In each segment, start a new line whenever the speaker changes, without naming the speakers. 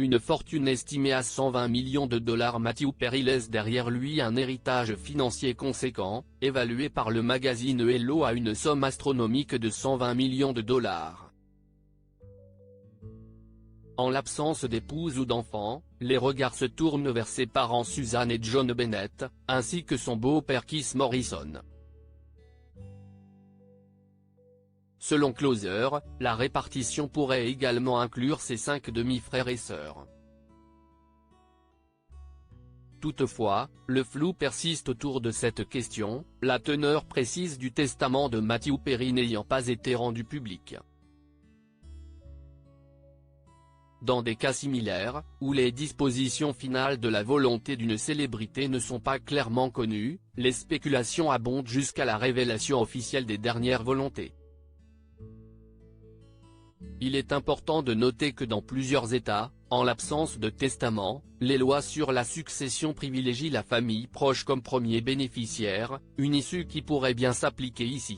Une fortune estimée à 120 millions de dollars. Matthew Perry laisse derrière lui un héritage financier conséquent, évalué par le magazine Hello à une somme astronomique de 120 millions de dollars. En l'absence d'épouse ou d'enfants, les regards se tournent vers ses parents Suzanne et John Bennett, ainsi que son beau-père Keith Morrison. Selon Closer, la répartition pourrait également inclure ses 5 demi-frères et sœurs. Toutefois, le flou persiste autour de cette question, la teneur précise du testament de Matthew Perry n'ayant pas été rendue publique. Dans des cas similaires, où les dispositions finales de la volonté d'une célébrité ne sont pas clairement connues, les spéculations abondent jusqu'à la révélation officielle des dernières volontés. Il est important de noter que dans plusieurs États, en l'absence de testament, les lois sur la succession privilégient la famille proche comme premier bénéficiaire, une issue qui pourrait bien s'appliquer ici.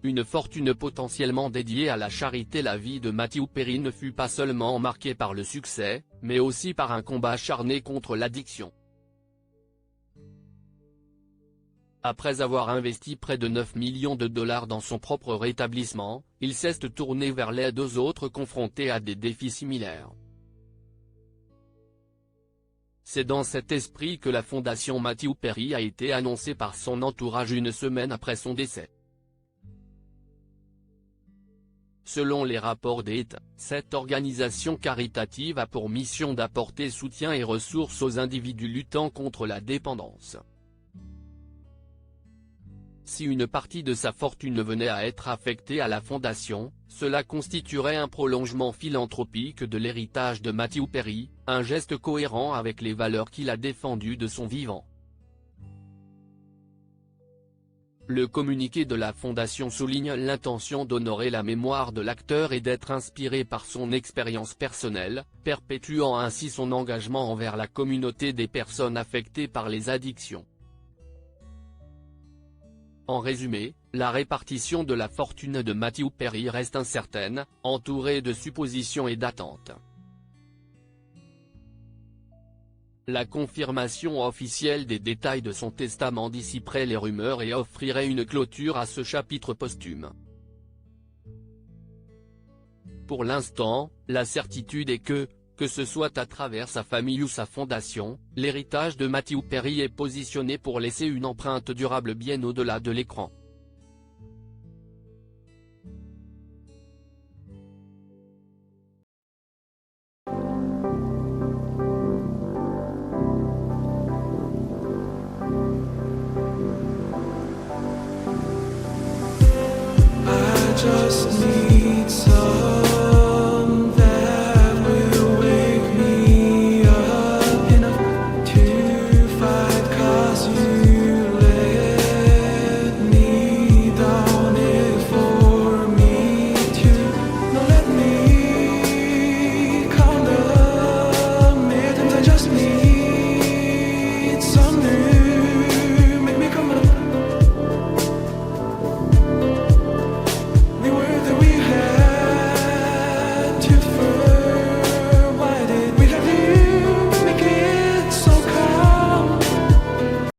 Une fortune potentiellement dédiée à la charité. La vie de Matthew Perry ne fut pas seulement marquée par le succès, mais aussi par un combat acharné contre l'addiction. Après avoir investi près de 9 millions de dollars dans son propre rétablissement, il s'est tourné vers l'aide aux autres confrontés à des défis similaires. C'est dans cet esprit que la fondation Matthew Perry a été annoncée par son entourage une semaine après son décès. Selon les rapports d'État, cette organisation caritative a pour mission d'apporter soutien et ressources aux individus luttant contre la dépendance. Si une partie de sa fortune venait à être affectée à la fondation, cela constituerait un prolongement philanthropique de l'héritage de Matthew Perry, un geste cohérent avec les valeurs qu'il a défendues de son vivant. Le communiqué de la fondation souligne l'intention d'honorer la mémoire de l'acteur et d'être inspiré par son expérience personnelle, perpétuant ainsi son engagement envers la communauté des personnes affectées par les addictions. En résumé, la répartition de la fortune de Matthew Perry reste incertaine, entourée de suppositions et d'attentes. La confirmation officielle des détails de son testament dissiperait les rumeurs et offrirait une clôture à ce chapitre posthume. Pour l'instant, la certitude est que ce soit à travers sa famille ou sa fondation, l'héritage de Matthew Perry est positionné pour laisser une empreinte durable bien au-delà de l'écran.